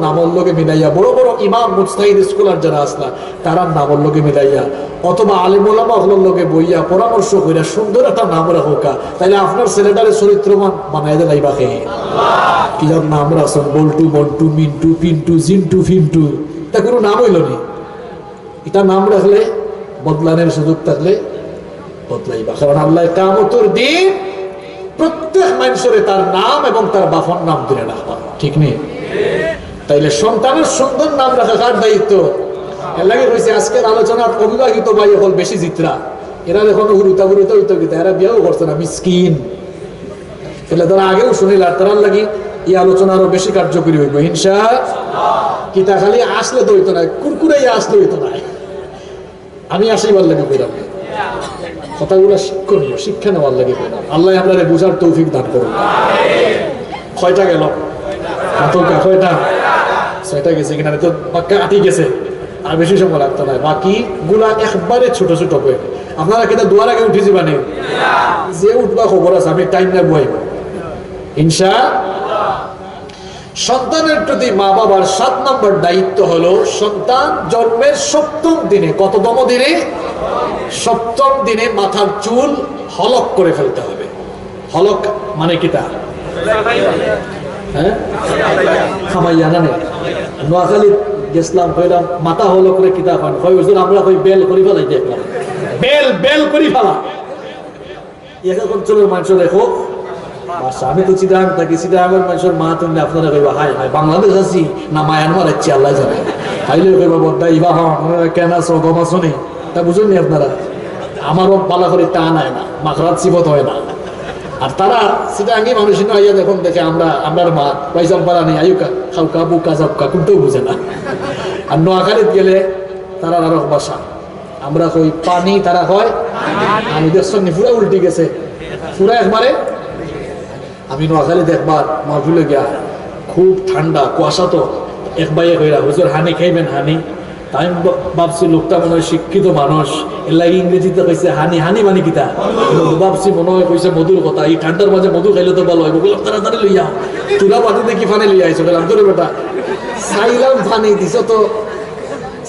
নামের লগে মিলাইয়া, বড় বড় ইমাম মুজতাহিদ স্কলার যারা আসলা তারা নামের লগে মিলাইয়া, অথবা আলিম ওলামা হলোর লগে বইয়া পরামর্শ কইরা সুন্দর একটা নাম রাখোকা, তাইলে আপনার ছেলেটারে চরিত্রবান বানাই দেয় বাকে। কি যার নাম রাখছেন, বল্টু, বন্টু, মিন্টু, পিন্টু, জিন্টু, ফিন্টু, এটা কোনো নাম হইল নি। এটা নাম রাখলে বদলানোর সুযোগ থাকলে বদলাইবা, কারণ আল্লাহ কিয়ামতের দিন প্রত্যেক মানুষের তার নাম এবং তার বাপর নাম ধরে রাখবা, ঠিক নেই? তাইলে সন্তানের সুন্দর নাম রাখা কার দায়িত্ব? এর লাগে রয়েছে আজকের আলোচনার অবিবাহিত ভাই হল বেশি জিতরা, এরা এখন হুরুতা হুরুতা হইতো গীতা, এরা বিয়েও করছে না, মিসকিন। তাহলে তারা আগেও শুনিল, আর তার লাগি এই আলোচনা আরো বেশি কার্যকরী হইব ইনশাআল্লাহ। কিতা খালি আসলে তো হইতো না, কুরকুরাইয়া আসলে হইতো না, আমি আসিবার লাগে কইরাম, কথাগুলো শিক্ষণীয়, শিক্ষা নেওয়ার লাগে কইরাম। আল্লাহ আপনারে বুঝার তৌফিক দান করুন। কয়টা গেল? কয়টা? 6টা গেছে কিনা, তো পাক্কা 8ই গেছে, আর বেশি সময় লাগতো না। বাকি গুলা একবারে ছোট ছোট বই। আপনারা কেটা দুয়ার আগে উঠে যাবা নেই, যে উঠবা খবর আছে, আমি টাইম না বই ইনশাআল্লাহ। সন্তানের প্রতি মা বাবার 7 নম্বর দায়িত্ব হলো সন্তান জন্মের 7ম দিনে, কততম দিনে? 7ম দিনে মাথার চুল হলক করে ফেলতে হবে। হলক মানে কিটা? হ্যাঁ, খামাইয়া না? নোয়াখালী গেছিলাম, কইলাম মাথা হলক করে কিতা পান, কই হুজুর আমরা কই বেল করি ফেলাই, দেখলাম বেল বেল করি ফেলা। এক এক অঞ্চলের মানুষ দেখো, আমি তো চিটাগাং থাকি, চিটাগাংয়ের মানুষের মা তুমি আপনারা কইবা হাই হাই বাংলাদেশ আছি না মায়ানমার আছি আল্লাহ জানে, হাইলে কইবা বদ্দা ইবা কেন আছো গম আছো নি, তা বুঝুন নি আপনারা? আমারও পালা করে তা নাই না, মাখরাত সিবত হয় না। আর তারা চিটাগাঙ্গি মানুষ আইয়া যখন দেখে আমরার মা পয়সা পালা নেই, আয়ুকা খাউকা বুকা জাবকা কোনটাও বুঝে না। আর নোয়াখালীত গেলে তারা আরো বাসা, আমরা কই পানি, তারা হয় আমি দেখছি পুরা উল্টি গেছে, পুরা একবারে। আমি নোয়াখালী দেখবার মাহফিলে গিয়া, খুব ঠান্ডা কুয়াশা, তো এক ভাইয়ে কইরা হুজুর হানি খাইবেন হানি। আমি ভাবছি লোকটা মনে হয় শিক্ষিত মানুষ, এর লাগে ইংরেজিতে কইছে হানি। হানি মানে কিতা? ভাবছি মনে হয় কইছে মধুর কথা, এই ঠান্ডার মাঝে মধু খাইলে তো ভালো হয়। বললাম তাড়াতাড়ি লইয়া চুলা পানি দেখি ফানে লইয়া আইছো। বললাম তোর বেটা চাইলাম ফানি দিছ, তো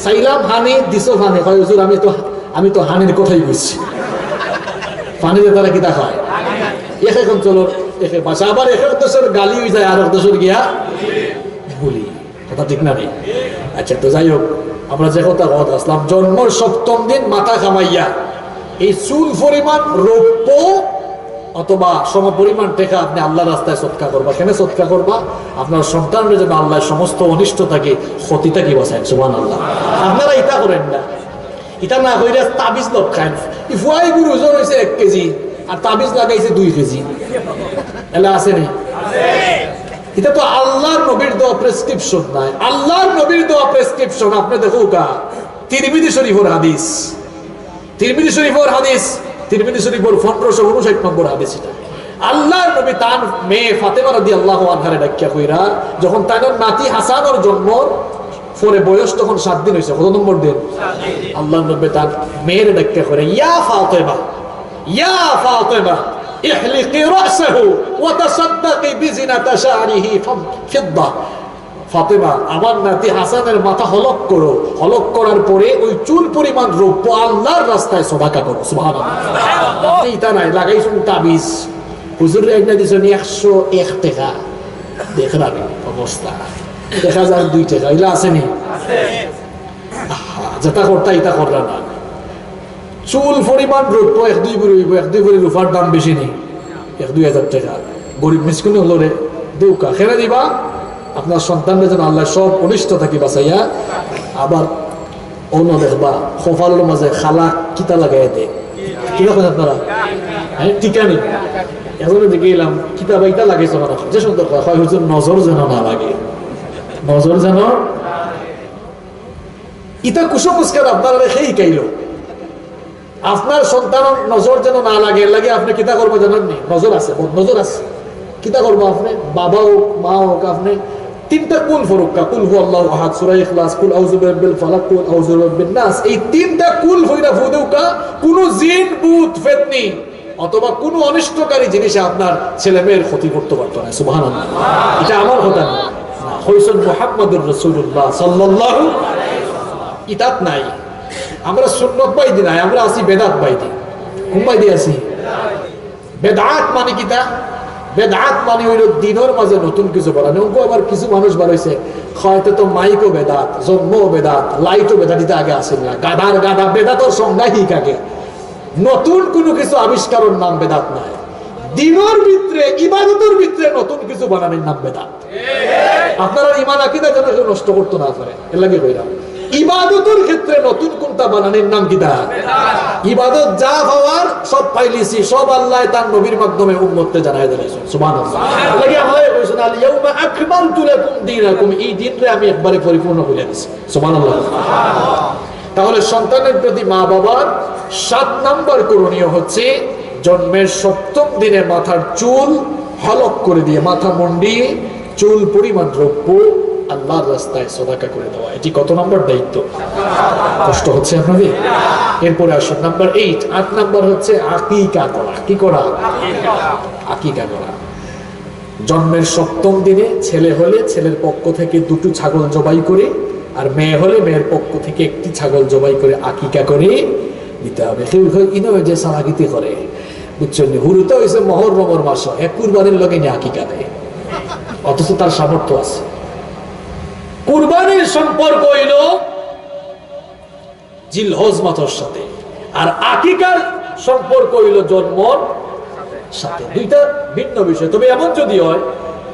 চাইলাম হানি দিছ ফানি। কয় হুজুর আমি তো হানির কথাই বুঝছি, পানিতে তারা কিতা খায় এক এখন চলো একে বাসা, আবার এক দেশের গালি হয়ে যায় আর এক দেশের গিয়া বলি, কথা ঠিক না নেই? আচ্ছা, তো যাই হোক, আমরা যে কথা আসলাম, জন্মের 7ম দিন মাথা খামাইয়া এই চুল পরিমাণ রৌপ্য অথবা সম পরিমাণ টাকা আপনি আল্লাহ রাস্তায় সৎকা করবা। কেন সৎকা করবা? আপনার সন্তানের যেন আল্লাহ সমস্ত অনিষ্ট থাকে, ক্ষতিটা কি বাঁচায়। সুবহানাল্লাহ। আপনারা এটা করেন না, এটা না কইরা তাবিজ লোক খান। ইফুয়াই গুরু ওজন হয়েছে 1 কেজি আর তাবিজ লাগাইছে 2 কেজি, এলা আছে নি? এটা তো আল্লাহর নবীর দেওয়া প্রেসক্রিপশন নাই। আল্লাহর নবীর দেওয়া প্রেসক্রিপশন আপনি দেখো কা তিরমিজি শরীফের হাদিস, তিরমিজি শরীফের হাদিস, তিরমিজি শরীফের 1559 নম্বর হাদিস। এটা আল্লাহর নবী তার মেয়ে ফাতেমা রাদিয়াল্লাহু আনহারে ডাকিয়া কইরা, যখন তার নাতি হাসানের জন্ম পরে বয়স তখন 7 দিন হয়েছে, কত নম্বর দিন? আল্লাহর নবী তার মেয়ের ডাকিয়া করে, ইয়া ফাতেমা, ইয়া ফাতেমা ইহলিকি রাসহু ওয়া তাসাদ্দাকি বিজিনাতি শা'রিহি ফিদ্দা। ফাতেমা, আমার নাতি হাসানের মাথা হলক করো, হলক করার পরে ওই চুল পরিমাণ রৌপ্য আল্লাহর রাস্তায় সদকা করো। সুবহানাল্লাহ। এইটা নাই লাগাইছেন তাবিজ, হুজুরের একটা দিছেন 101 টাকা, দেখলাম অবস্থা 1002 টাকা, এগুলো আসেনি? যেটা করতা এটা করলা না। চুল পরিমাণ রৌপ্য 1-2 ভরি হইব, 1-2 ভরি রূপার দাম বেশি নেই, 1-2 হাজার টাকা। গরিব মিসকিন হলো রে দেউকা খেলে দিবা আপনার সন্তানদের যেন আল্লাহ সব অনিষ্ট থাকি বাঁচাইয়া। আবার অন্য দেখবা খোফালের মাঝে খালা কিতা লাগাই দেয়, কি দেখেন আপনারা? হ্যাঁ, টিকা নেই। এজন্য দেখে এলাম কিতা বাইটা লাগাইছে, মানে যে সুন্দর কথা, হুজুর নজর যেন না লাগে, নজর যেন। ইটা কুসংস্কার আপনারা রেখেই কাইল। আপনার সন্তান নজর যেন না লাগে, লাগে আপনি কিতা করবো জানেননি? নজর আছে, নজর আছে, কিতা করবো আপনি? বাবা হোক মা হোক, আপনি 3টা কুল ফরুক্কা, কুল হু আল্লাহু আহাদ, সূরা ইখলাস, কুল আউযু বিরাব্বিল ফালাক, কুল আউযু বিরাব্বিন নাস, এই 3টা কুল হইরা ফুদুকা কোন জিন ভূত ফেতনি অথবা কোন অনিষ্টকারী জিনিস আপনার ছেলে মেয়ের ক্ষতি করতে পারতো না। সুবহানাল্লাহ। এটা আমার কথা না, হইছেন মুহাম্মদুর রাসূলুল্লাহ সাল্লাল্লাহু আলাইহি ওয়াসাল্লাম। কিতাব নাই, আমরা সুন্নাত বাইদি নাই, আমরা আছি বেদাত বাইদি। কোন বাইদি আছি? বেদাত মানে কিতা? বেদাত মানে হইল দিনের মাঝে নতুন কিছু বানানো। আবার কিছু মানুষ বানাইছে হয়তো তো মাইকও বেদাত, জন্মও বেদাত, লাইটও বেদাত, দিতে আগে আসেন না। গাদার গাদা বেদাতর সংজ্ঞা ঠিক আগে। নতুন কোনো কিছু আবিষ্কারের নাম বেদাত নাই। দিনের ভিতরে ইবাদতের ভিতরে নতুন কিছু বানানোর নাম বেদাত। আপনারা ইমান আকীদা যেন কেউ নষ্ট করতে না পারে, এর লাগে কইলাম। ইবাদতের ক্ষেত্রে নতুন কোনটা বানানোর নাম কিতা? ইবাদত যা হওয়ার সব পাইলিছি, সব আল্লাহ তার নবীর মাধ্যমে উম্মতকে জানায় দিয়েছেন। সুবহানাল্লাহ। আল্লাহ কি আমাদের কইছেন আল ইয়াউমা আকমালতু লাকুম দীনাকুম, এই দিনরে আমি একবারে পরিপূর্ণ করে দিয়েছি। সুবহানাল্লাহ। তাহলে সন্তানের প্রতি মা বাবার 7 নাম্বার করণীয় হচ্ছে জন্মের 7ম দিনে মাথার চুল হলক করে দিয়ে, মাথা মুন্ডিয়ে চুল পরিমাণ দ্রব্য আল্লাহর রাস্তায় সদাকা করে দেওয়া। এটি কত নম্বর দায়িত্ব? কষ্ট হচ্ছে আপনাদের? এরপরে আসুন নাম্বার 8, 8 নাম্বার হচ্ছে আকিকা করা। কি করা? আকিকা করা। জন্মের 7ম দিনে ছেলে হলে ছেলের পক্ষ থেকে 2টি ছাগল জবাই করে, আর মেয়ে হলে মেয়ের পক্ষ থেকে 1টি ছাগল জবাই করে আকিকা করে দিতে হবে। যে সালাকিতি করে, বুঝছেন, হুরুতে হয়েছে মহররমের মাস, এক কুরবানির লগে নিয়ে আকিকা দেয়, অথচ তার সামর্থ্য আছে। কুরবানির সম্পর্ক হইল জিলহজ মাসের সাথে, আর আকিকার সম্পর্ক হইল জন্মর সাথে। দুইটা ভিন্ন বিষয়। তবে এমন যদি হয়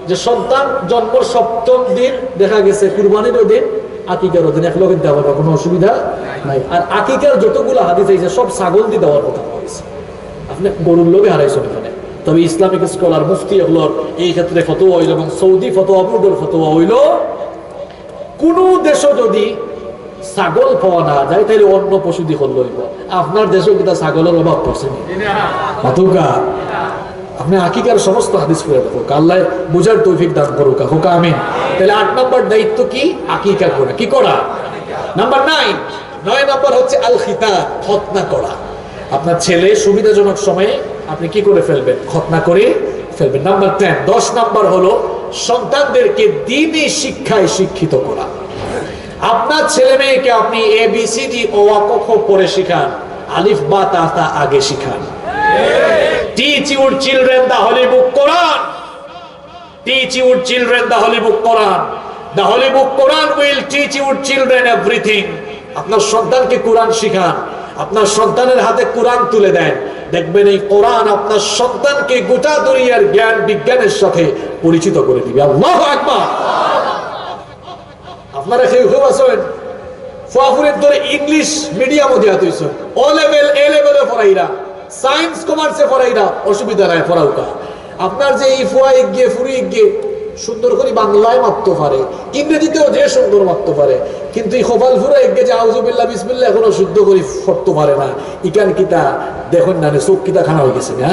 যে সন্তান জন্মর 7ম দিন দেখা গেছে কুরবানির দিন, আকিকার দিন এক লগে দেওয়া, কোনো অসুবিধা নাই। আর আকিকার যতগুলো হাদিস আছে সব ছাগল দিয়ে দেওয়ার কথা হয়েছে। আপনি গরুর লোভে হারাইছেন এখানে। তবে ইসলামিক স্কলার মুফতি এগুলোর এই ক্ষেত্রে ফতোয়া হইল, এবং সৌদি ফতোয়া বোর্ডের ফতোয়া হইল, কোন দেশে যদি ছাগল পাওয়া না যায় তাহলে অন্য পশু দিয়ে করল হইব। আপনার দেশেও কিন্তু ছাগলের অভাব পড়ছে না। আপনি আকিকার সমস্ত হাদিস করে দেখো, আল্লাহ বুঝার তৌফিক দান করুক, হোক আমিন। তাহলে 8 নম্বর দায়িত্ব কি? আকিকা করা। কি করা? নাম্বার 9 নম্বর হচ্ছে আল খিতান, খতনা করা। আপনার ছেলে সুবিধাজনক সময়ে আপনি কি করে ফেলবেন? খতনা করে ফেলবেন। নাম্বার 10 নম্বর হলো সন্তানদেরকে দ্বীনি শিক্ষায় শিক্ষিত করা। আপনার ছেলে মেয়েকে আপনি ABCD ও আ ক খ পড়ে শিখান, আলিফ বা তা তা আগে শিখান। Teach your children the Holy Book Quran. Teach your children the Holy Book Quran. The Holy Book Quran will teach your children everything. আপনার সন্তানকে কোরআন শিখান, আপনার সন্তানের হাতে কোরআন তুলে দেন, দেখবেন এই কোরআন আপনার সন্তানকে গোটা দুনিয়ার জ্ঞান বিজ্ঞানের সাথে পরিচিত করে দিবে। আল্লাহু আকবার। আপনারা কেউ কেউ আছেন ফুয়াফুরের ধরে ইংলিশ মিডিয়ামও দিয়া তৈছে, ও লেভেল এ লেভেলে পড়াইরা, সায়েন্স কমার্সে পড়াইরা, অসুবিধা নাই, পড়াউকা। আপনার যে এই ফুয়া গিয়ে ফুরি গিয়ে সুন্দর করে বাংলায় মারতে পারে, ইংরেজিতেও যে সুন্দর মারতে পারে, কিন্তু এই খোফাল ফুরা এগিয়ে যে আউযুবিল্লাহ বিসমিল্লাহ এখনো শুদ্ধ করে পড়তে পারে না। ইকান কিতা দেখুন না, চোখ কিতা খানা হয়ে গেছে না?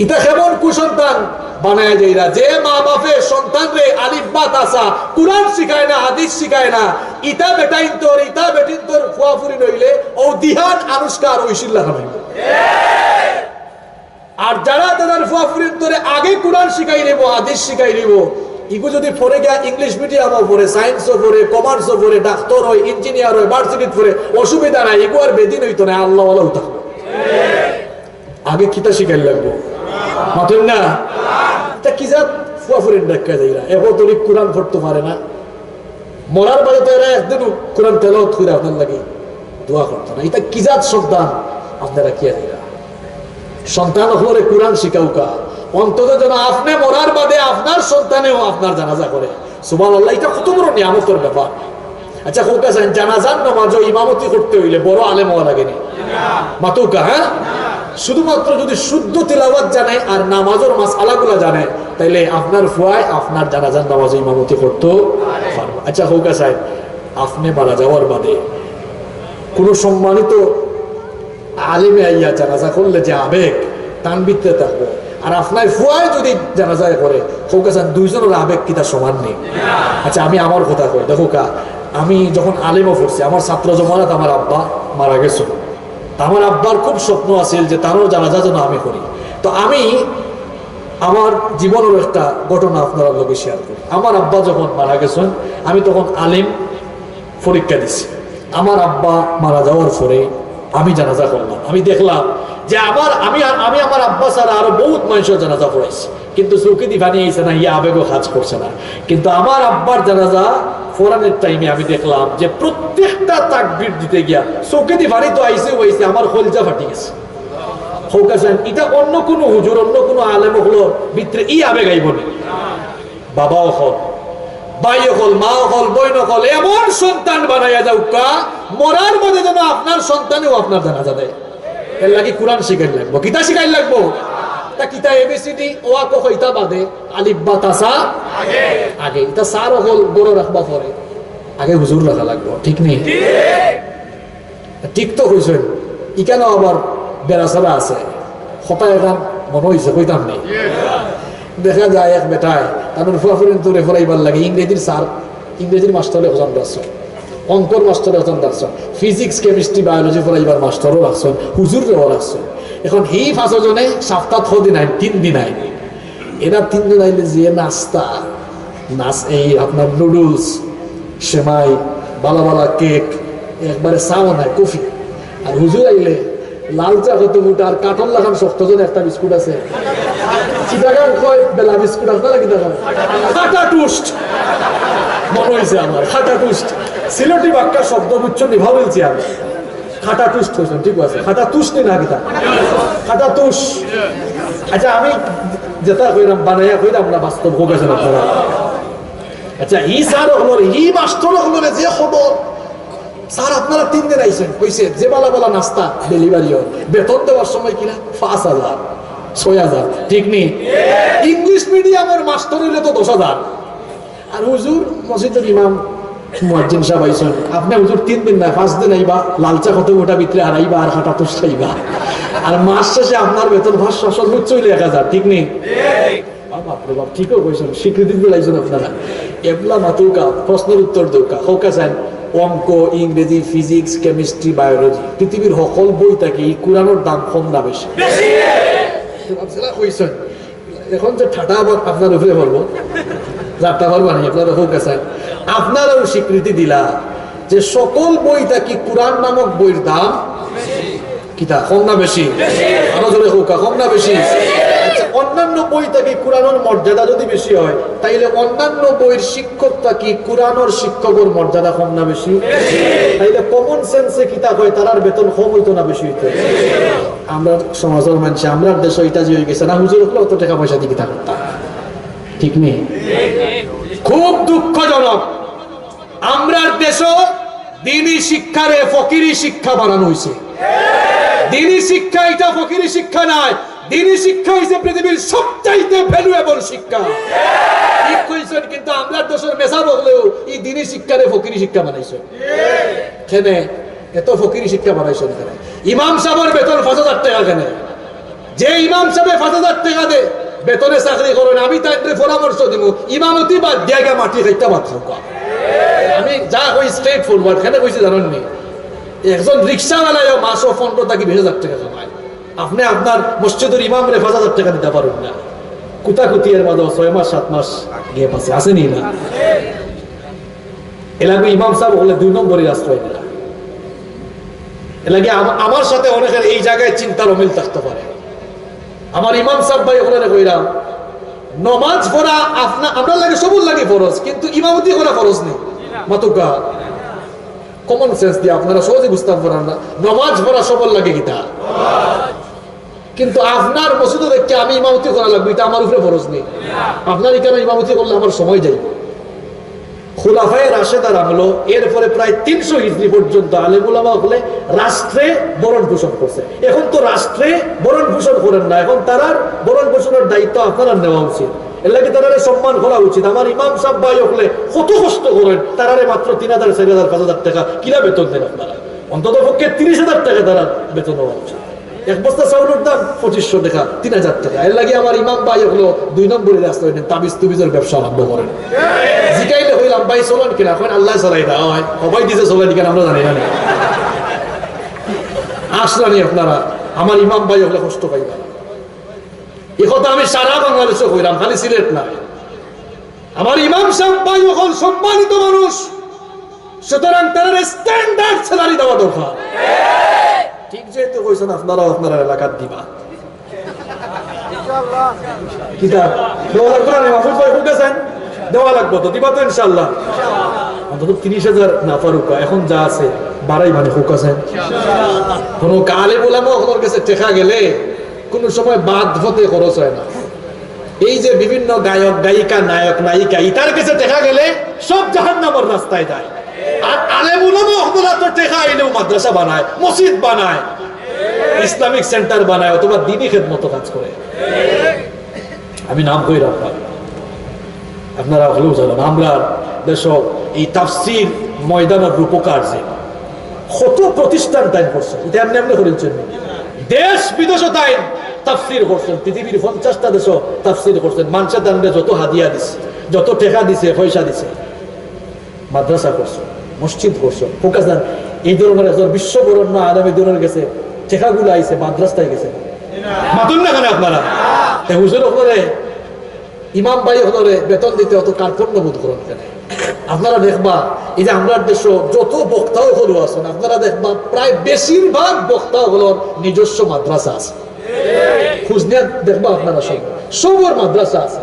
ইটা কেমন কুসন্তান বানায় যাইরা, যে মা বাপে সন্তান রে আলিফ বা তাসা কুরআন শিখায় না, হাদিস শিখায় না, ইটা বেটাইন তোর ইটা বেটিন তোর ফুয়াফুরি নইলে ও দিহান আনুষ্কার ঐশিল্লা খাবে। আর যারা তাদের ফুয়াফুরির ধরে আগে কোরআন শিখাই নেব, হাদিস শিখাই নেব, ইগো যদি পড়ে গিয়া ইংলিশ মিডিয়ামও পড়ে, সায়েন্সও পড়ে, কমার্সও পড়ে, ডাক্তার হয়, ইঞ্জিনিয়ার হয়, ভার্সিটি পড়ে, অসুবিধা নাই, ইগো আর বেদিন হইতো না, আল্লাহ ওয়ালা থাকবে। আগে কিতা শিখাই লাগবো মাতুন না? তা কি জাত ফুয়াফুরির দেখা যাইরা এখন তোর কোরআন পড়তে পারে না, মরার বাদে তো এরা একদিন কোরআন তেলাওয়াত করে আপনার লাগে দোয়া করতো না। এটা কি জাত সন্তান আপনারা কি যাইরা? সন্তান হলে কোরআন শিখাউকা, অন্তত যেন আপনি মরার বাদে আপনার সন্তানেও আপনার জানাজা করে। সুবহানাল্লাহ, এটা কত বড় নিয়ামতের ব্যাপার। আচ্ছা হোকা চান জানাজার নামাজও ইমামতি করতে হইলে বড় আলেম হওয়া লাগেনি মাতুকা? হ্যাঁ, শুধুমাত্র যদি শুদ্ধ তিলাওয়াত জানে আর নামাজের মাসআলাগুলো জানে, তাইলে আপনার ফুয়ায় আপনার জানাজার নামাজে ইমামতি করতে পারবে। আচ্ছা হোকা সাহেব, আপনি মারা যাওয়ার বাদে কোন সম্মানিত আলেমে আইয়া জানাজা করলে যে আবেগ টানবিতে থাকবো, আর আপনার ফুয়ায় যদি জানাজায় করে হোকা চান, দুইজনের আবেগ কি তার সমান নেই? আচ্ছা আমি আমার কথা কই, দেখো কা, আমি যখন আলেমও পড়ছি, আমার ছাত্র জমানাত আমার আব্বা মারা গেছিল, আমার আব্বার খুব স্বপ্ন আছিল যে তারও জানাজা যেন আমি করি। তো আমি আমার জীবনের একটা ঘটনা আপনারা লোকে শেয়ার করি। আমার আব্বা যখন মারা গেছেন, আমি তখন আলিম পরীক্ষা দিছি। আমার আব্বা মারা যাওয়ার পরে আমি জানাজা করলাম। আমি দেখলাম যে আমি আমার আব্বা ছাড়া আরো বহুত মানুষের জানাজা পড়াইছি, কিন্তু চৌকি দি পানি আইছে না, ইয়ে আবেগও কাজ করছে না। কিন্তু আমার আব্বার জানাজা ফোরানের টাইমে আমি দেখলাম যে প্রত্যেকটা তাকবীর দিতে গিয়া চৌকি দি পানি তো আইসে হয়েছে, আমার কলজা ফাটি গেছে। এটা অন্য কোনো হুজুর, অন্য কোনো আলেম হলো ভিতরে ই আবেগ আইব না। বাবাও হল, ভাইও হল, মাও হল, বইন হল, এমন সন্তান বানাইয়া যাউকা মরার মধ্যে যেন আপনার সন্তানেও আপনার জানাজা দেয়। এর লাগে কোরআন শিখাই লাগবো, কিতা শিখাই লাগবো। তা কিতা এবিসিডি ওয়া ক কইতা বাদে আলিফ বা তাসা আগে এটা সার হল বড় রাখবা পরে, আগে হুজুর রাখা লাগবো। ঠিক নেই? ঠিক তো কইছেন। ইকানো আবার বেড়াছাড়া আছে, হতা এখন মনে হয়েছে কইতাম নেই। দেখা যায় এক বেটায় তারপর ফুয়াফুরিন তোরে ফলাইবার লাগে ইংরেজির স্যার, ইংরেজির মাস্টারে হজন রাখছেন, অঙ্কর মাস্টারে হজন রাখছেন, ফিজিক্স কেমিস্ট্রি বায়োলজি ফলাইবার মাস্টারও রাখছেন, হুজুরও রাখছেন। এখন এই 5 জনে সপ্তাহ 6 দিন আইন, 3 দিন আইন। এরা 3 দিন আইলে যে নাস্তা এই আপনার নুডলস, সেমাই, বালা বালা কেক, একবারে চাও নাই কফি। আর হুজুর আইলে লাল চা কত মুটা আর কাঠন লাগান শক্ত জন একটা বিস্কুট আছে, চিটাগাং কয় বেলা বিস্কুট আপনারা কি দেখান, খাটা টুস্ট। মনে হয়েছে আমার খাটা টুস্ট, সিলেটি বাক্কা শব্দ বুঝছ নিভা বলছি আমি। খাটা টুস্ট হয়েছেন, ঠিক আছে, খাটা তুষ্ট না কিতা, খাটা তুষ। আচ্ছা আমি যেটা কইলাম বানাইয়া কইলাম না, বাস্তব হোক আছে আপনারা। আচ্ছা ই স্যার হলো, ই মাস্টার হলো যে খবর স্যার আপনারা 3 দিন আইছেন, কইছে যে বালা বালা নাস্তা ডেলিভারিও বেতন দেওয়ার সময় কিনা 5,000 6,000। ঠিক নেই? ইংলিশ মিডিয়ামের মাস্টার হইলে তো 10,000। আর হুজুর মসজিদের ইমাম মুয়াজ্জিন সাহেব আইছেন, আপনি হুজুর 3 দিন না 5 দিন আইবা, লালচা কত গোটা ভিতরে হারাইবা আর হাঁটা তুষ খাইবা, আর মাস শেষে আপনার বেতন 500 সর্বোচ্চ হইলে 1,000। ঠিক নেই? বাপরে বাপ, ঠিকও কইছেন, স্বীকৃতি দিলাইছেন আপনারা। এবলা মাতুকা প্রশ্নের উত্তর দৌকা হোকা চান, অঙ্ক, ইংরেজি, ফিজিক্স, কেমিস্ট্রি, বায়োলজি, পৃথিবীর সকল বই থাকি কোরআনের দাম কম না বেশি। এখন যে ঠাটা আবার আপনার উপরে বলবো, যাত্রা পারবো না আপনারা হোক আছে, আপনারাও স্বীকৃতি দিলা যে সকল বই থাকি কোরআন নামক বইয়ের দাম কিতা কম না বেশি? আরো জোরে হোক, কম না বেশি? আচ্ছা অন্যান্য বই থাকি কোরআনের মর্যাদা যদি বেশি হয়, তাইলে অন্যান্য বইয়ের শিক্ষক থাকি কোরআনের শিক্ষকের মর্যাদা কম না বেশি? তাইলে কমন সেন্সে কিতা হয়, তার বেতন কম হইতো না বেশি হইতো? আমরা সমাজের মানুষ, আমরা দেশ এটা যে হয়ে গেছে না, হুজুর হলে অত টাকা পয়সা দিয়ে কিতা করতাম। ঠিক নেই? খুব দুঃখজনক, আমরা দেশও দিনী শিক্ষারে ফকিরি শিক্ষা বানানো হয়েছে। দিনী শিক্ষা এটা ফকিরি শিক্ষা নয়, দিনী শিক্ষা হইছে পৃথিবীর সবচাইতে ভ্যালুয়েবল শিক্ষা। ঠিক কইছেন, কিন্তু আমরা দেশের মেসা বললেও এই দিনী শিক্ষারে ফকিরি শিক্ষা বানাইছে। কেন এত ফকিরি শিক্ষা বানাইছে? ইমাম সাহেবের বেতন 5,000 টাকা। কেন? যে ইমাম সাহেব 5,000 টাকা দে বেতনে চাকরি করেন, আমি তাদের পরামর্শ দিব ইমামতি বাদ জায়গা মাটি খাইটা বাদ থাকা। আমি যা কই স্ট্রেট ফরওয়ার্ড। কেন কইছি জানেন নি? একজন রিক্সাওয়ালাও মাসও 15 থেকে 20,000 টাকা কামায়। আপনি আপনার মসজিদের ইমামরে 5,000 টাকা দিতে পারেন না। কুতাকুতি এর মাঝে 6 মাস 7 মাস গিয়ে পাশে আসেনি না? এলাকা ইমাম সাহেব হলে 2 নম্বরের আশ্রয় না। এলাকা আমার সাথে অনেকের এই জায়গায় চিন্তার অমিল থাকতে পারে। আমার ইমাম সাহেব ভাই ওখানে কইরা নমাজ পড়া আপনার লাগে সবুজ লাগে ফরজ, কিন্তু ইমামতি করা ফরজ নেই। মাতুকা কমন সেন্স দিয়ে আপনারা সহজে বুঝতে পারেন না, নমাজ পড়া সবল লাগে কিতা, কিন্তু আপনার মসজিদে দেখতে আমি ইমামতি করা লাগবে, এটা আমার উপরে ফরজ নেই। আপনার এখানে ইমামতি করলে আমার সময় যাইব। খুলাফায়ে রাশেদার আমলো এরপরে প্রায় 300 হিজরি পর্যন্ত আলেম উলামা হলে রাষ্ট্রে বরণ পোষণ করছে। এখন তো রাষ্ট্রে বরণ পোষণ করেন না, এখন তারার বরণ পোষণের দায়িত্ব আপনারা নেওয়া উচিত। এর লাগে তারারে সম্মান করা উচিত। আমার ইমাম সাহেব ভাই হলে কত কষ্ট করেন, তারারে মাত্র 3,000 4,000 5,000 টাকা কিলা বেতন দেন আপনারা? অন্তত পক্ষে 30,000 টাকা তারা বেতন দেওয়া উচিত। এক বস্তা চাউলের দাম 2,500 টাকা, 3,000 টাকা। এর লাগে আমার ইমাম ভাই হলো 2 নম্বরের রাস্তায় তাবিজ তুবিজের ব্যবসা আরম্ভ করেন। জিকাইলে হইলাম ভাই চলেন কিনা, এখন আল্লাহ চালাই না হয় সবাই দিছে চলেন কিনা আমরা জানি না। আসলানি আপনারা আমার ইমাম ভাই হলে কষ্ট পাইবা। এই কথা আমি সারা বাংলাদেশে কইলাম, খালি সিলেট না। আমার ইমাম সাহেব ভাই এখন সম্মানিত মানুষ, সুতরাং তার স্ট্যান্ডার্ড স্যালারি দেওয়া দরকার। ঠিক যেহেতু কইছেন আপনারাও আপনার এলাকার দিবা কিতাব দেওয়া লাগবে না, মাহফুজ ভাই হুকেছেন দেওয়া লাগবে তো, দিবা তো ইনশাল্লাহ। অন্তত 30,000 না পারুকা, এখন যা আছে বাড়াই মানে হুকাছেন। কোন কালে বলামো ওদের কাছে টেকা গেলে কোন সময় বাদ হতে খরচ হয় না। এই যে বিভিন্ন গায়ক গায়িকা নায়ক নায়িকা ইতার কাছে টেকা গেলে সব জাহান্নামের রাস্তায় যায়। আর আলে বলামো ওরা তো টেকা আইলেও মাদ্রাসা বানায়, মসজিদ বানায়, ইসলামিক সেন্টার বানায়, অথবা দিনী খেদমত কাজ করে। আমি নাম কই রাখলাম, আপনারা হলেও জানেন আমরা দেশ এই তাফসীর ময়দানের রূপকার যে কত প্রতিষ্ঠান তাই করছে, এটা এমনি এমনি করেছেন। দেশ বিদেশে তাই তাফসীর করছেন, পৃথিবীর 50টা দেশ তাফসীর করছেন। মানুষের দান্ডে যত হাদিয়া দিছে, যত টাকা দিছে, পয়সা দিছে, মাদ্রাসা করছে, মসজিদ করছে, ফোকাস দেন। এই ধরনের একজন বিশ্ববরণ্য আলেম এই ধরনের গেছে, টেকাগুলো আইছে মাদ্রাসায় গেছে, মাতুন না কেন আপনারা? হুজুর হলে ইমাম ভাই হলে বেতন দিতে অত কার্পণ্য বোধ করেন কেন? আপনারা দেখবা এই যে আমরা দেশ যত বক্তাও হলো আছেন, আপনারা দেখবা প্রায় বেশিরভাগ বক্তা হলোর নিজস্ব মাদ্রাসা আছে। খোঁজ নিয়ে দেখবা আপনারা সবর মাদ্রাসা আছে,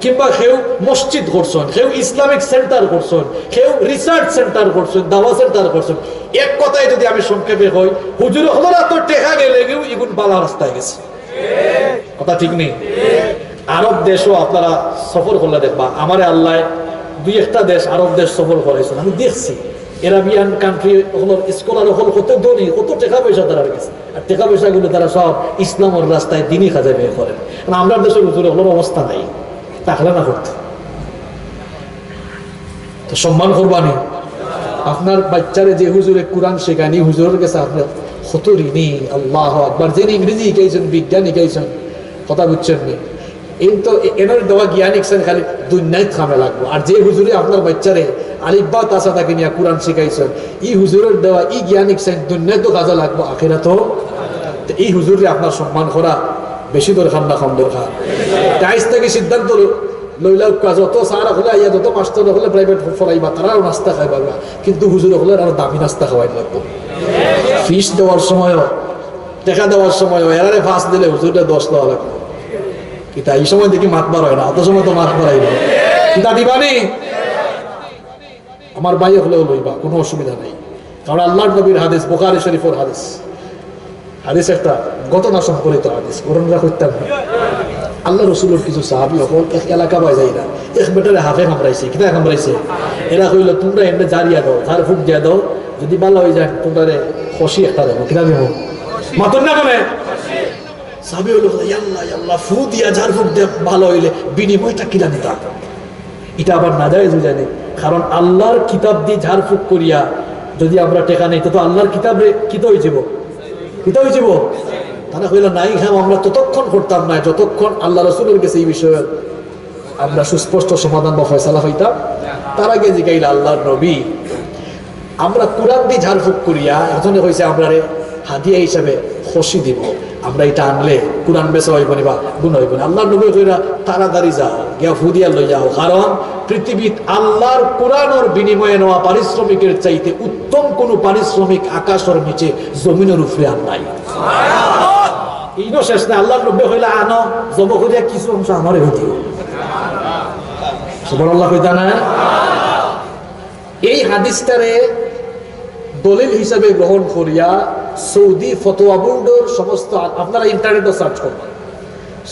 কিংবা কেউ মসজিদ করছেন, কেউ ইসলামিক সেন্টার করছেন, কেউ রিসার্চ সেন্টার করছেন, দাওয়া সেন্টার করছেন। এক কথায় যদি আমি সংক্ষেপে কই, হুজুর হলরা তো টেকা গেলে কেউ এগুন বালা রাস্তায় গেছে। কথা ঠিক নেই? আরব দেশও আপনারা সফর করলে দেখবা, আমারে আল্লাহ 2-1টা দেশ আরব দেশ সফর করাইছেন, আমি দেখছি এরাবিয়ান কান্ট্রি হলো স্কলার হল কত ধনী, কত টাকা পয়সা তারা গেছে, আর টাকা পয়সা গুলো তারা সব ইসলামের রাস্তায় দিনই কাজে বের করেন। আমরা দেশের হুজুর হলোর অবস্থা নাই, তাহলে না করতে তো সম্মান করবানি। আপনার বাচ্চারে যে হুজুরে কোরআন শেখানি, হুজুরের কাছে আপনার কত ঋণী। আল্লাহ আকবার। যিনি ইংরেজি শিখাইছেন, বিজ্ঞান শিখাইছেন, কথা বুঝছেন নি? এই তো এনার দেওয়া জ্ঞান ইকছেন খালি দুনিয়ায় থামে লাগবো। আর যে হুজুরে আপনার বাচ্চারে আলিফবা তাসা তাকে নিয়ে কোরআন শিখাইছেন, এই হুজুরের দেওয়া এই জ্ঞান ইকছেন দুনিয়ায় তো কাজে লাগবো, আখেরা তো। এই হুজুরে আপনার সম্মান করা বেশি দরকার না কম দরকার? আইজ থেকে সিদ্ধান্ত লইলা যত সারা হলে আইয়া, যত মাস্টার হলে প্রাইভেট ফলাইবা, তারাও নাস্তা খাইবা, কিন্তু হুজুর হলে আরো দামি নাস্তা খাওয়াই লাগবো। ফিস দেওয়ার সময়ও, টাকা দেওয়ার সময়ও এরারে ফাঁস দিলে হুজুরটা 10 দেওয়া লাগবে। কিতা এই সময় দেখি মাত বার হয় না, অত সময় তো মাত বাড়াই না। কিতা দিবানি আমার ভাই হলেও লইবা, কোনো অসুবিধা নেই। কারণ আল্লাহর নবীর হাদিস, বুখারী শরীফের হাদিস, হাদিস একটা ঘটনা সম্পর্কিত হাদিস, ঘটনা করতাম না। আল্লাহ রসুলের কিছু সাহাবী হল এক এলাকা বাই যাই না, এক বেটারে হাফে কামড়াইছে। কিতা কামড়াইছে? এরা কইল তোমরা এমনি জারিয়া দাও, ঝাড় ফুক দিয়া দাও, যদি ভালো হয়ে যায় তোমরা খসি একটা দেবো। কিনা দেবো? মাতন না কেন? সাহাবী হলো ইয়াল্লাহ ইয়াল্লাহ ফু দিয়া ঝাড় ফুক দিয়া ভালো হইলে বিনিময়টা কিনা নিতাম। এটা আবার না যায় জানি, কারণ আল্লাহর কিতাব দিয়ে ঝাড় ফুক করিয়া যদি আমরা টেকা নেই, তো আল্লাহর কিতাবে কিতা হয়ে যাব, কিতা হয়ে যাব। তারা কইল নাই খাম, আমরা ততক্ষণ করতাম না যতক্ষণ আল্লাহ রসুলের কাছে এই বিষয়ে আমরা সুস্পষ্ট সমাধান বা ফয়সালা হইতাম। তার আগে জিগাইল আল্লাহর নবী, আমরা কোরআন দিয়ে ঝাড়ফুঁক করিয়া এজন্য হয়েছে আমরা হাদিয়া হিসাবে খসি দিব, আমরা এটা আনলে কোরআন বেচা হইব না বা গুণ হইব না। আল্লাহর নবী কইরা তাড়াতাড়ি যাও, গিয়া ফুদিয়া লই যাও, কারণ পৃথিবীত আল্লাহর কোরআনের বিনিময়ে নেওয়া পারিশ্রমিকের চাইতে উত্তম কোন পারিশ্রমিক আকাশের নিচে জমিনের উপরে আর নাই। এইনো শেষ না, আল্লাহর নবী কইলা আনো জব করিয়া কিছু অংশ আমারে হইতে সুবহানাল্লাহ কইতা না। এই হাদিসটারে দলিল হিসাবে গ্রহণ করিয়া সৌদি ফতোয়া বোর্ডের সমস্ত, আপনারা ইন্টারনেটে সার্চ করবেন,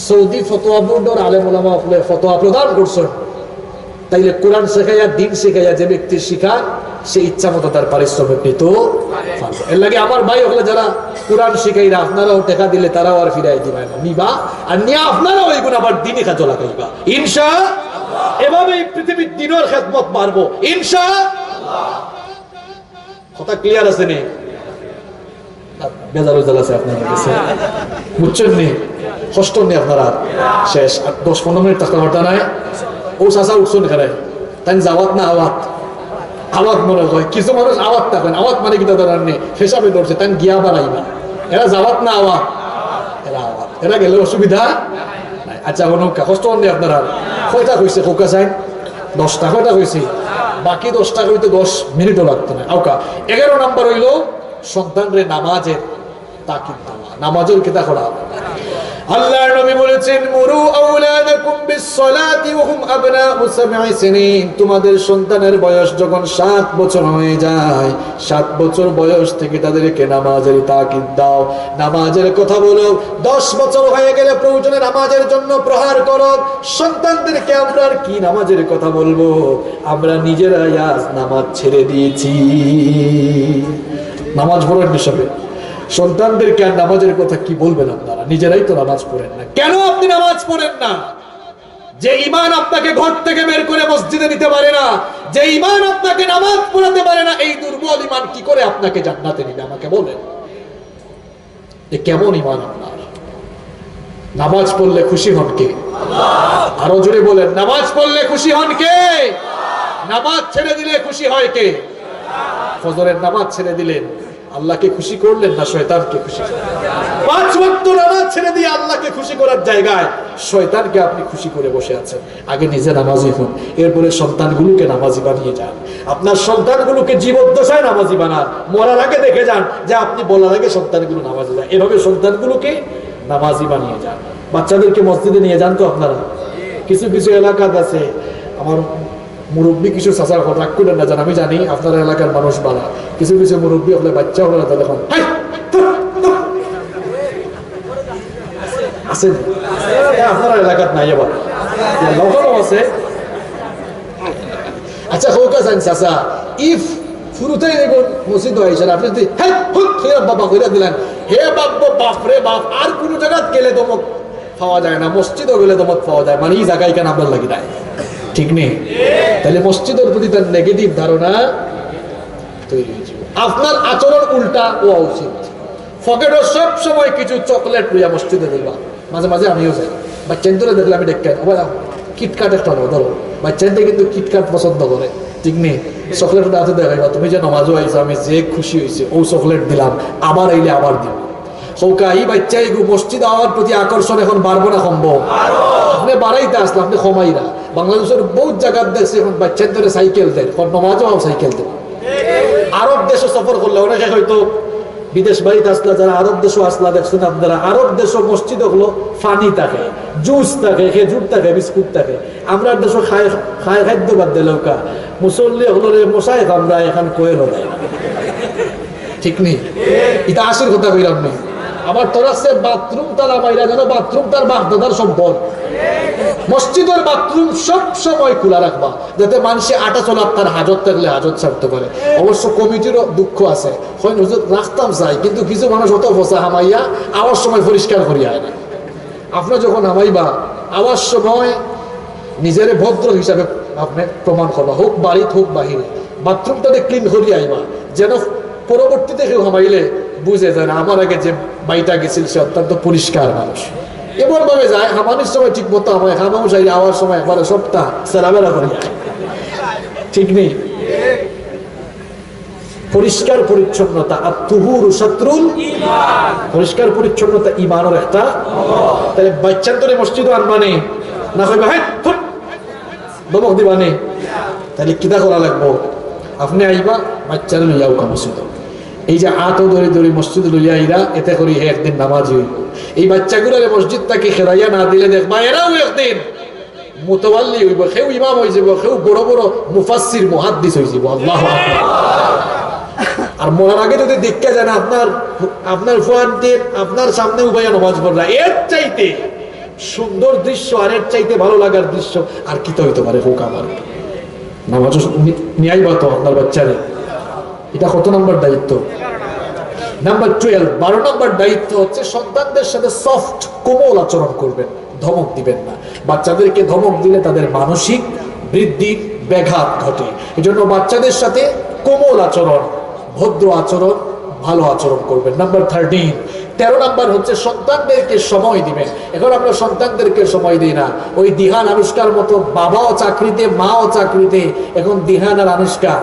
সৌদি ফতোয়া বোর্ডের আলেম ওলামা ফতোয়া প্রদান করছেন। তাইলে কোরআন শেখাইয়া দিন শেখাইয়া যে ব্যক্তি শিখায় সে ইচ্ছা মতো তার পারিশ্রমিক নিত। এর লাগে আমার ভাই ওগুলো যারা কোরআন শিখাইরা আপনারাও টাকা দিলে তারাও আর ফিরাই দিবেন না, নিবা আর নিয়ে আপনারাও এইগুলো আবার দিনই কাজে লাগাইবা ইনশাআল্লাহ। এভাবে পৃথিবীর দিনের খেদমত পারবো ইনশাআল্লাহ। কথা ক্লিয়ার আছে নি? বেজার উজাল আছে আপনাদের কাছে, বুঝছেন নি? কষ্ট নেই আপনারা, শেষ 10-15 মিনিট থাকতে পারতা নাই। ও চাষা উঠছেন এখানে, তাই যাওয়াত না আওয়াত, আওয়াত মনে হয় কিছু মানুষ আওয়াত থাকেন, আওয়াত মানে কি তাদের নেই হিসাবে ধরছে, তাই গিয়া বাড়াইবা। এরা যাওয়াত না আওয়াত, এরা আওয়াত, এরা গেলে অসুবিধা। আচ্ছা অনুকা কষ্ট নেই আপনারা কয়টা কইছে কোকা চাই 10টা কয়টা কইছি বাকি 10টা কইতে 10 মিনিটও লাগতো না আউকা 11 নাম্বার হইল সন্তানরে নামাজের তাকিদ দেওয়া নামাজের কিতা করা আল্লাহর নবী বলেছেন মুরু আওলাদাকুম বিসসালাতি ওয়া হুম আবনাউ 7 সিনিন তোমাদের সন্তানের বয়স যখন 7 বছর হয়ে যায় 7 বছর বয়স থেকে তাদেরকে নামাজের তাকিদ দাও নামাজের কথা বলো 10 বছর হয়ে গেলে প্রয়োজনে নামাজের জন্য প্রহার করো সন্তানদেরকে আমরা আর কি নামাজের কথা বলবো আমরা নিজেরাই আজ নামাজ ছেড়ে দিয়েছি নামাজ পড়ার বিষয়ে সন্তানদেরকে আর নামাজের কথা কি বলবেন আপনারা নিজেরাই তো নামাজ পড়েন না কেন আপনি নামাজ পড়েন না যে ঈমান আপনাকে ঘর থেকে বের করে মসজিদে নিতে পারে না যে ঈমান আপনাকে নামাজ পড়াতে পারে না এই দুর্বল ঈমান কি করে আপনাকে জান্নাতে নিবে আমাকে বলেন এ কেমন ঈমান আপনার নামাজ পড়লে খুশি হন কে আল্লাহ আরো জোরে বলেন নামাজ পড়লে খুশি হন কে নামাজ ছেড়ে দিলে খুশি হয় কে ফজরের নামাজ ছেড়ে দিলেন আল্লাহকে খুশি করলেন না শয়তানকে খুশি করলেন 5 ওয়াক্ত নামাজ ছেড়ে দিয়ে আল্লাহকে খুশি করার জায়গায় শয়তানকে আপনি খুশি করে বসে আছেন আগে নিজে নামাজি হন এরপরে সন্তানগুলোকে নামাজি বানিয়ে যান আপনার সন্তানগুলোকে জীবদ্দশায় নামাজি বানান মরার আগে দেখে যান যে আপনি বলার আগে সন্তানগুলো নামাজি যায় এভাবে সন্তানগুলোকে নামাজি বানিয়ে যান বাচ্চাদেরকে মসজিদে নিয়ে যান তো আপনারা কিছু কিছু এলাকা আছে আমার মুরব্বী কিছু চাচার রাগ করেন না জান আমি জানি আপনার এলাকার মানুষ বাড়া কিছু কিছু মুরব্বী হলে বাচ্চা হলে তখন আছেন আপনার এলাকার নাই আবার আছে আচ্ছা হোক আছেন চাচা ইফ শুরুতেই দেখুন মসজিদ হয়েছেন আপনি যদি বাবা করে দিলেন হে বাপ বাপ রে বাপ আর কোন জায়গায় গেলে দমক পাওয়া যায় না মসজিদও গেলে দমক পাওয়া যায় মানে এই জায়গায় কেন আপনার লাগি নাই ঠিক নেই তাহলে মসজিদের প্রতি তার নেগেটিভ ধারণা তৈরি হয়েছে আপনার আচরণ উল্টা হওয়া উচিত পকেটে সব সময় কিছু চকলেট লইয়া মসজিদে দিবা মাঝে মাঝে আমিও যাই বাচ্চাদের দেখলে আমি দেখতে কিটকাট একটা ধরো বাচ্চাদের কিন্তু কিটকাট পছন্দ করে ঠিক নেই চকলেট হাতে দেখাইবা তুমি যে নামাজও আইছো আমি যে খুশি হয়েছে ও চকলেট দিলাম আবার আইলে আবার দিব সৌকা এই বাচ্চাই মসজিদ আওয়ার প্রতি আকর্ষণ এখন বাড়বো না সম্ভব আপনি বাড়াইতে আসলে আপনি কমাইরা বাংলাদেশের বহুত জায়গার দেখছে এখন বাচ্চার ধরে সাইকেল দেয় নমাজও সাইকেল দেয় আরব দেশে সফর করলে অনেকে হয়তো বিদেশ বাড়িতে আসলে যারা আরব দেশও আসলা দেখছেন আপনারা আরব দেশও মসজিদ হলো ফানি থাকে জুস থাকে খেজুর থাকে বিস্কুট থাকে আমরা দেশও খাদ্য বাদ দিলেও কা মুসল্লি হলো রে মশাই আমরা এখন কয়ে হলো ঠিক নেই এটা আসল কথা কইলাম নেই আবার তোরা সে বাথরুম তারা বাইরা যেন বাথরুম তার বাগদাদার সম্পদ মসজিদের বাথরুম সব সময় খোলা রাখবা যাতে মানুষে আটা চলার তার হাজত থাকলে হাজত ছাড়তে পারে অবশ্য কমিটিরও দুঃখ আছে হয় হুজুর রাখতাম চাই কিন্তু কিছু মানুষ অত ফসা হামাইয়া আওয়ার সময় পরিষ্কার করিয়া হয় না আপনার যখন হামাইবা আওয়ার সময় নিজের ভদ্র হিসাবে আপনি প্রমাণ করবা হোক বাড়িতে হোক বাহিরে বাথরুমটাতে ক্লিন করিয়া আইবা যেন পরবর্তীতে কেউ হামাইলে বুঝে যায় না আমার আগে যে বাড়িটা গেছিল সে অত্যন্ত পরিষ্কার মানুষ এমন ভাবে যায় হামানির সময় ঠিক মতো আমায় হামাও চাই আওয়ার সময় একবারে সপ্তাহ সেরাবেলা করে যায় ঠিক নেই পরিষ্কার পরিচ্ছন্নতা আর তুহুর শত্রুল পরিষ্কার পরিচ্ছন্নতা ইমানের একটা তাহলে বাচ্চান্তরে মসজিদ আর মানে না কইবা হ্যাঁ দমক দিবা নে তাহলে কিতা করা লাগবো আপনি আইবা বাচ্চার লইয়াও মসজিদ এই যে আতো ধরে ধরে মসজিদ লইয়া আইরা এতে করি হে একদিন নামাজ হইব এই বাচ্চাগুলোর মসজিদ তাকে খেলাইয়া না দিলে দেখবা এরাও একদিন মুতাওয়াল্লি হইব কেউ ইমাম হয়ে যাব কেউ বড় বড় মুফাসসির মুহাদ্দিস হয়ে যাব আল্লাহু আকবার আর মরার আগে যদি দেখতে যান আপনার ফুয়ানদের আপনার সামনে উবাইয়া নামাজ পড়রা এর চাইতে সুন্দর দৃশ্য আর এর চাইতে ভালো লাগার দৃশ্য আর কি তো হইতে পারে হোক আমার নামাজ নিয়ে আইবা তো আপনার বাচ্চারে এটা কত নম্বর দায়িত্ব নাম্বার 12 12 নম্বর দায়িত্ব হচ্ছে সন্তানদের সাথে সফট কোমল আচরণ করবেন ধমক দিবেন না বাচ্চাদেরকে ধমক দিলে তাদের মানসিক বৃদ্ধি ব্যাঘাত ঘটে এজন্য বাচ্চাদের সাথে কোমল আচরণ ভদ্র আচরণ ভালো আচরণ করবেন নাম্বার 13 নাম্বার হচ্ছে সন্তানদেরকে সময় দিবেন এখন আমরা সন্তানদেরকে সময় দিই না ওই দিহান আনুষ্কার মতো বাবাও চাকরিতে মাও চাকরিতে এখন দিহান আর আনুষ্কা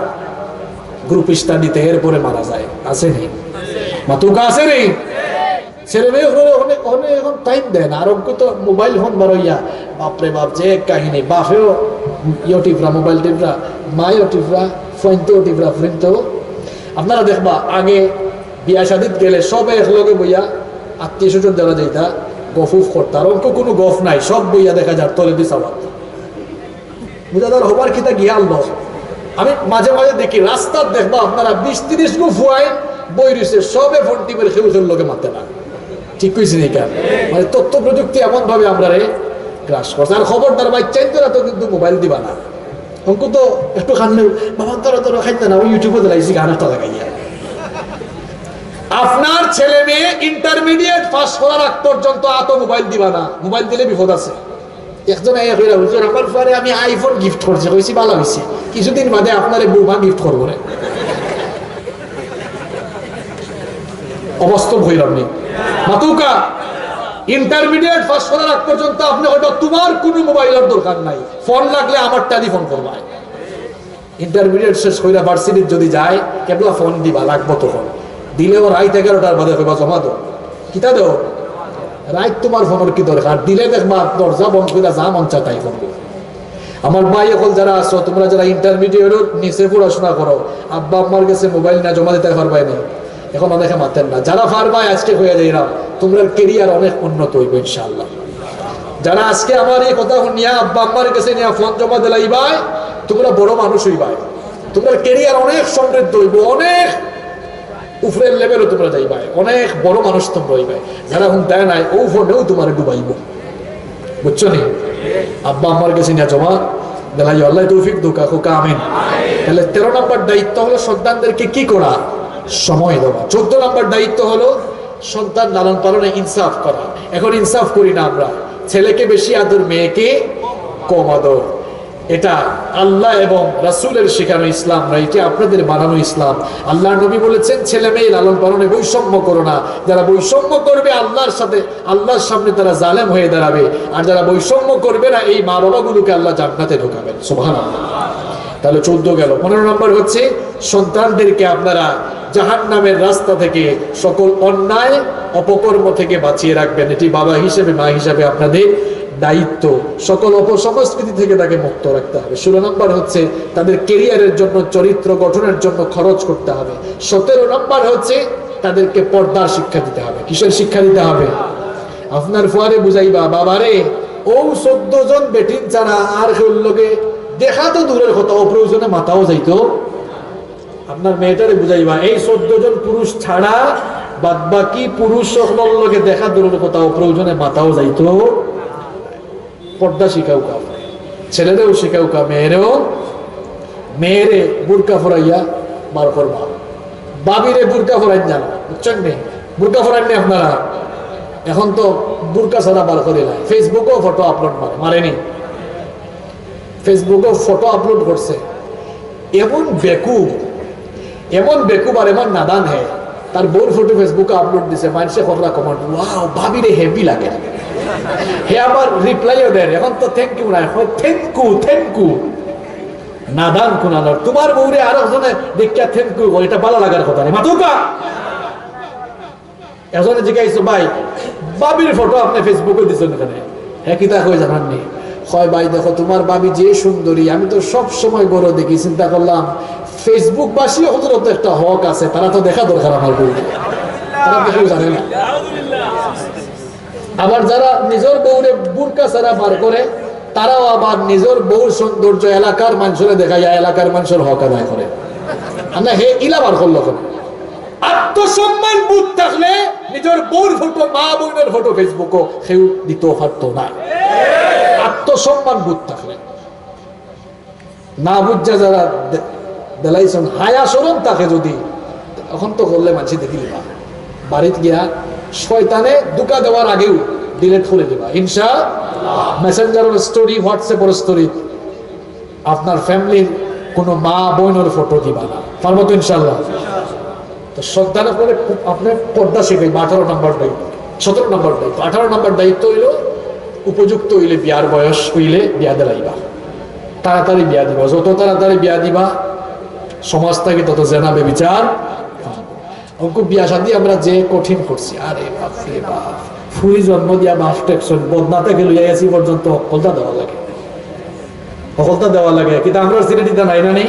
গ্রুপ স্টাডিতে এরপরে মারা যায় আসেনি মাতুকা আসেনি ছেলে মেয়ে এখন টাইম দেয় না, আর অঙ্ক তো মোবাইল ফোন বারইয়া বাপরে বাপ যে কাহিনী, বাপেও টিপরা মোবাইল টিপরা, মায়েও টিপরা, ফোনতেও টিপরা, ফ্রেন্ডতেও। আপনারা দেখবা আগে বিয়া শাদিত গেলে সবে একলগে বইয়া আত্মীয় স্বজন যারা যেটা গফুফ করতো, আর অঙ্ক কোনো গফ নাই, সব বইয়া দেখা যার তলে দি সাবাত বুঝাদার হবার খিতা গিয়াল ন। আমি মাঝে মাঝে দেখি রাস্তার দেখবা আপনারা 20-30 গো ফুয়াই বই রয়েছে, সবে ফোন টিপের খেউছের লোকে মারতে না। ঠিক কইছি নি কেন? মানে তথ্য প্রযুক্তি এমন ভাবে আমরা গ্রাস করছে। আর খবরদার ভাই চাইতে না তো কিন্তু মোবাইল দিবা না। অঙ্ক তো একটু খান্নে বাবা তোরা খাইতে না, ওই ইউটিউবে দিলাইছি গান একটা লাগাইয়া। আপনার ছেলে মেয়ে ইন্টারমিডিয়েট পাস করার আগ পর্যন্ত মোবাইল দিবা না, মোবাইল দিলে বিপদ আছে। একজন আমার পরে আমি আইফোন গিফট করছি, কইছি ভালো হয়েছে, কিছুদিন বাদে আপনার বৌমা গিফট করবো রে। অবাস্তব হইল আপনি মাতুকা। ইন্টারমিডিয়েট পাস করার আগ পর্যন্ত আপনি হয়তো তোমার কোনো মোবাইলের দরকার নাই, ফোন লাগলে আমার টেলিফোন করবা। ইন্টারমিডিয়েট শেষ কইরা ভার্সিটির যদি যায় কেবলা ফোন দিবা, লাগবো তখন দিলেও রাত 11টার বাদে কইবা জমা দো, কিতা দো রাত তোমার ফোনের কি দরকার, দিলে দেখবা দরজা বন্ধ কইরা যা মন চায় তাই ফোন করো। আমার ভাই এখন যারা আছো, তোমরা যারা ইন্টারমিডিয়েটের নিচে পড়াশোনা করো, আব্বা আম্মার কাছে মোবাইল না জমা দিতে পারবাই না, এখন অনেকে মাতেন না। যারা পারবাই আজকে হয়ে যাইরা তোমরা কেরিয়ার অনেক উন্নত হইব ইনশাআল্লাহ। যারা আজকে আমার এই কথা নিয়ে আব্বা আম্মার কাছে নিয়ে ফোন জমা দিলাইবাই, তোমরা বড় মানুষ হইবাই, তোমরা কেরিয়ার অনেক সমৃদ্ধ হইব, অনেক উপরের লেভেলও তোমরা যাইবাই, অনেক বড় মানুষ তোমরা হইবাই। যারা এখন দেয় নাই ও ফোনেও তোমার ডুবাইব, বুঝছো নি? আব্বা আম্মার কাছে নিয়ে জমা দিলাই, আল্লাহ তৌফিক দুকা খোকা আমিন। তাহলে 13 নম্বর দায়িত্ব হলো সন্তানদেরকে কি করা, সময় দেওয়া। 14 নম্বর দায়িত্ব হলো সন্তান লালন পালনে ইনসাফ করা। এখন ইনসাফ করি না আমরা, ছেলেকে বেশি আদর, মেয়েকে কম আদর। এটা আল্লাহ এবং রাসূলের শেখানো ইসলাম না, এটা আপনাদের বানানো ইসলাম। আল্লাহ নবী বলেছেন ছেলে মেয়ে লালন পালনে বৈষম্য করো না। যারা বৈষম্য করবে আল্লাহর সামনে তারা জালেম হয়ে দাঁড়াবে, আর যারা বৈষম্য করবে না এই মা বাবাগুলোকে আল্লাহ জান্নাতে ঢোকাবেন। সুবহানাল্লাহ। তাহলে 14 গেল। 15 নম্বর হচ্ছে সন্তানদেরকে আপনারা জাহান্নামের রাস্তা থেকে, সকল অন্যায় অপকর্ম থেকে বাঁচিয়ে রাখবেন। এটি বাবা হিসেবে মা হিসেবে আপনাদের দায়িত্ব। সকল অপসংস্কৃতি থেকে তাকে মুক্ত রাখতে হবে। 16 নম্বর হচ্ছে তাদের কেরিয়ারের জন্য, চরিত্র গঠনের জন্য খরচ করতে হবে। 17 নম্বর হচ্ছে তাদেরকে পর্দার শিক্ষা দিতে হবে। কিসের শিক্ষা দিতে হবে? আপনার ফুয়ারে বুঝাইবা, বাবারে ও 14 জন বেটিন ছাড়া আর কেউ লোকে দেখা তো দূরের কথা, অপ্রয়োজনে মাথাও যাইতো। আপনার মেয়েটারে বুঝাইবা এই 14 জন পুরুষ ছাড়া বাদ বাকি পুরুষ সকলের লোকে দেখা দূরের কথা, অপ্রয়োজনে মাথাও যাইতো। পর্দা শিখাও কা, ছেলেদেরও শিখাও কা, মেয়েরে বুরকা ফরাইয়া বার করবা, বাবিরে বুরকা ফরাই জানো, বুঝছেন নি? বুরকা ফরাই নি আপনারা? এখন তো বুরকা ছাড়া বার করে না, ফেসবুকেও ফটো আপলোড মারেনি, ফেসবুকেও ফটো আপলোড করছে। এমন বেকুব আর এমন নাদান হে, তার বউর ফটো ফেসবুকে আপলোড দিছে, মানুষে কতটা কমেন্ট, ওয়াও ভাবিরে হেভি লাগে। হে আবার রিপ্লাইও দেন, এখন তো থ্যাংক ইউ নাই, থ্যাংক ইউ নাদান কোনানোর। তোমার বউরে আর একজনে দেখিয়া থ্যাংক ইউ, এটা ভালো লাগার কথা নেই মাতুকা। একজনে জিজ্ঞাসা, ভাই বাবির ফটো আপনি ফেসবুকে দিচ্ছেন এখানে, হ্যাঁ কি তা কই জানাননি? হয় ভাই দেখো তোমার বাবি যে সুন্দরী, আমি তো সব সময় বড় দেখি, চিন্তা করলাম ফেসবুক বাসী ওদের তো একটা হক আছে, তারা তো দেখা দরকার আমার বউ, তারা দেখেও জানে না। আবার যারা নিজের বউরে বুরকা ছাড়া বার করে, তারাও আবার নিজের বউর সৌন্দর্য এলাকার মানুষের দেখাইয়া এলাকার মানুষের হক আদায় করে। আমরা হে ইলা বার করলো কেন? আত্মসম্মান বুঝ থাকলে নিজের বউর ফটো, মা বোনের ফটো ফেসবুকও কেউ দিতেও পারতো না। আত্মসম্মান বুঝ থাকলে, না বুঝা যারা দেলাইছেন হায়া সরম তাকে যদি এখন তো করলে মানুষ দেখিলি না, বাড়িতে গিয়া শয়তানে দুকা দেওয়ার আগেও ডিলেট করে দিবা ইনশাআল্লাহ। মেসেঞ্জারের স্টোরি, হোয়াটসঅ্যাপের স্টোরি আপনার ফ্যামিলির কোনো মা বোনের ফটো দিবা না, পারবো তো ইনশাআল্লাহ? তো সন্তানের পরে আপনার পর্দা শিখাইবা। 18 নম্বর দায়িত্ব। 17 নম্বর দায়িত্ব। 18 নম্বর দায়িত্ব হইল উপযুক্ত হইলে, বিয়ার বয়স হইলে বিয়া দিলাইবা, তাড়াতাড়ি বিয়া দিবা। যত তাড়াতাড়ি বিয়া দিবা সমাজ থেকে তত জেনা বেবিচার। ওকে বিয়া শাদী আমরা যে কঠিন করছি, আরে বাপরে বাপ, ফুরি জন্ম দিয়া বাপ টেকশন বদনা থেকে লইয়া গেছি পর্যন্ত হলতা দেওয়া লাগে, হলতা দেওয়া লাগে। কিন্তু আমরা সিলেটিতে নাই না, নেই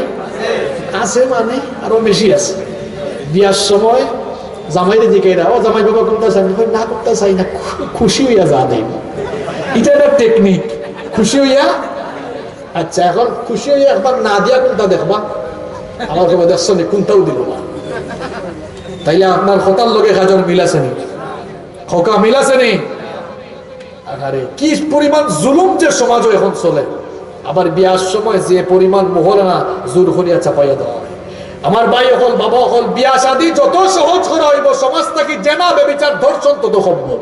আছে, মানে আরো বেশি আছে। বিয়ার সময় জামাইরে দিকে ও জামাই বাবা করতে চাই না, করতে চাই না, খুশি হইয়া যা দেই, এটা একটা টেকনিক। খুশি হইয়া, আচ্ছা এখন খুশি হইয়া একবার না দিয়া কোনটা দেখবা, আমার কেবল দেখছো নি কোনটাও দিল না, তাইলে আপনার খোকার লগে কাজর মিল আছে নি, খোকা মিল আছে নি? আরে কি পরিমাণ জুলুম যে সমাজও এখন চলে। আবার বিয়ার সময় যে পরিমাণ মোহরানা জোর করিয়া চাপাইয়া দেওয়া হয়। আমার ভাই হল, বাবা হল, বিয়া শাদী যত সহজ করা হইব, সমাজ থাকি জেনা ব্যভিচার ধর্ষণ তত সম্ভব।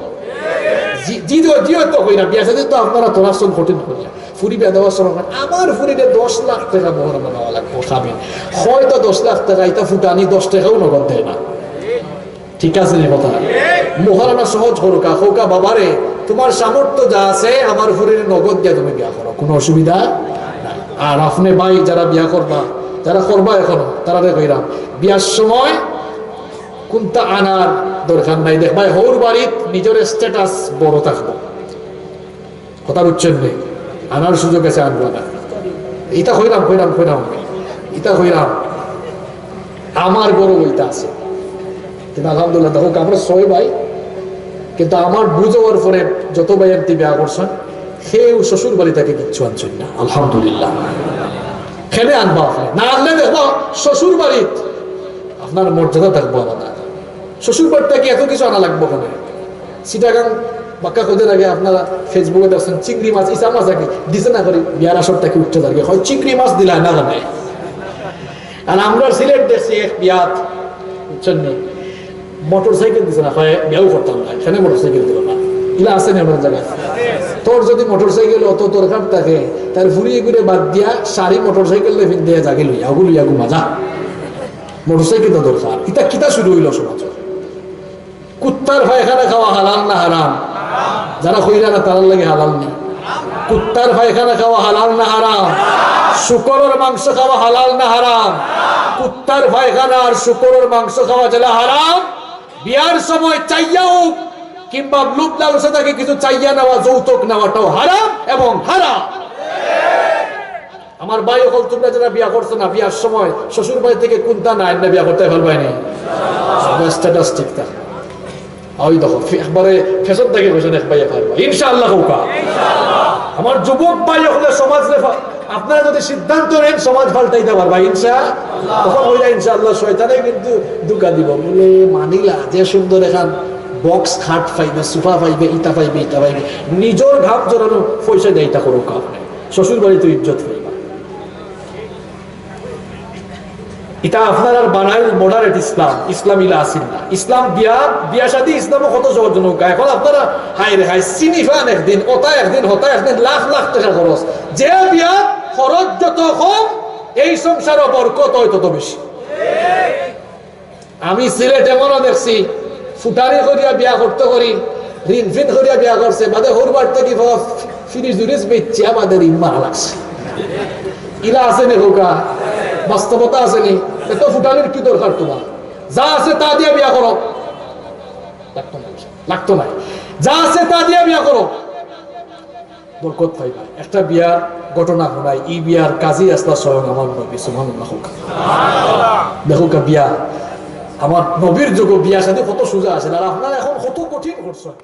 বিয়া শাদী তো আপনারা তোরাশন কঠিন করিয়া ফুরি বিয়া দেওয়ার সময় আমার ফুরিতে 10 লাখ টাকা মোহরানা নেওয়া লাগবো, খাবেন হয়তো 10 লাখ টাকা, এটা ফুটানি 10 টাকাও নগদ দেয় না। ঠিক আছে নি কথা? মোহরানা সহজ করুকা, খোকা বাবারে তোমার সামর্থ্য যা আছে আমার ফুরির নগদ দিয়া তুমি বিয়া করো, কোনো অসুবিধা নাই। আর আপনি ভাই যারা বিয়া করবা, যারা করবা এখনো, তারা কইরাম বিয়ার সময় কোনটা আনার দরকার নাই, দেখবা হৌর বাড়িত নিজের স্ট্যাটাস বড় থাকবো, কথা বুঝছেন নেই, আনার সুযোগ আছে, আনবো না। এটা কইরাম কইরাম কইরাম এটা কইরাম আমার বড় ওইটা আছে। কিন্তু আলহামদুলিল্লাহ দেখো আমরা 6 ভাই, কিন্তু আমার বুঝার পরে যত ভাই এমতি বিয়া করছেন সেও শ্বশুর বাড়ি থেকে কিচ্ছু আনছেন না, আলহামদুলিল্লাহ। খেলে আনবা, না আনলে দেখবো শ্বশুর বাড়িত আপনার মর্যাদা থাকবো আলাদা। শ্বশুর বাড়ি থেকে এত কিছু আনা লাগবো কেন? সিটাগাং বাক্কা কদিন আগে আপনারা ফেসবুকে দেখছেন চিংড়ি মাছ, ইসা মাছ আগে দিছে না করে বিয়ার আসর থেকে উঠতে থাকে, হয় চিংড়ি মাছ দিলা না জানে। আর আমরা সিলেট দেখছি এক বিয়াত, বুঝছেন নি, মোটর সাইকেল দিছে না, হয় বিয়াও করতাম না, এখানে মোটর সাইকেল দিল না, এগুলো আছে না আমার জায়গায়। তোর যদি মোটর সাইকেল অত দরকার থাকে, তার ঘুরিয়ে ঘুরে বাদ দিয়া সারি মোটর সাইকেল দিয়ে জাগে লইয়া ওগুলো ইয়াগু মাজা, মোটর সাইকেল তো দরকার। এটা কিতা শুরু হইল সমাজ? কুত্তার পায়খানা খাওয়া হালাল না হারাম? যারা কইরা না তার লাগে হালাল নেই। কুত্তার পায়খানা খাওয়া হালাল না হারাম? শুকরের মাংস খাওয়া হালাল না হারাম? কুত্তার পায়খানা আর শুকরের মাংস খাওয়া যেটা হারাম, বিয়ার সময় চাইয়াও কিংবা লোভ লালসা থেকে কিছু চাইয়া নেওয়া, যৌতুক নেওয়াটাও হারাম এবং হারাম। আমার ভাই হল, তোমরা যারা বিয়া করছো না, বিয়ার সময় শ্বশুর বাড়ি থেকে কোনটা না এনে বিয়া করতে ফেলবাই নি, স্ট্যাটাস ঠিক থাকে। ওই দেখো একবারে ফেসর থেকে ফেসন এক ভাইয়া পারবা ইনশাআল্লাহ। হোকা আমার যুবক ভাই হলে সমাজ আপনারা যদি সিদ্ধান্ত নেন সমাজ পাল্টাইতে পারবা ইনশাআল্লাহ। তখন হইলা ইনশাআল্লাহ শয়তানে কিন্তু দুকা দিব, বলে মানিলা যে সুন্দর এখান বক্স খাট পাইবে, সোফা পাইবে, ইটা পাইবে, ইটা পাইবে, নিজের ঘাপ জড়ানো পয়সা দেয়, ইটা করো কাপ, শ্বশুর বাড়িতে ইজ্জত পাইবা। এটা আপনার আর বানায় মডারেট ইসলাম, ইসলাম ইলা আসিল না। ইসলাম বিয়া শাদী ইসলামও কত সহজনক। এখন আপনারা হাই রে হাই সিনিফান একদিন, ওটা একদিন, হতা একদিন, লাখ লাখ টাকা খরচ। যে বিয়া খরচ যত কম, এই সংসার বরকত হয় তত বেশি। আমি সিলেটে মনে দেখছি ফুটারি করিয়া বিয়া করতে করি, ঋণফিন করিয়া বিয়া করছে, বাদে হরবার থেকে ফিরিস জুরিস বেচছে, আমাদের ইম্মা লাগছে। ইলা আছে নি হোকা? বাস্তবতা আছে নি? এত ফুটানির কি দরকার তোমার? যা আছে তা দিয়ে বিয়া করো, লাগতো না, যা আছে তা দিয়ে বিয়া করো, বরকত পাইবা। একটা বিয়ার ঘটনা শোনাই, ই বিয়ার কাজী আসলা স্বয়ং আমার নবী সুবহানাল্লাহ। দেখো বিয়া আমার নবীর যুগ বিয়া সাথে কত সোজা আছে, আর আপনারা এখন কত কঠিন করছেন।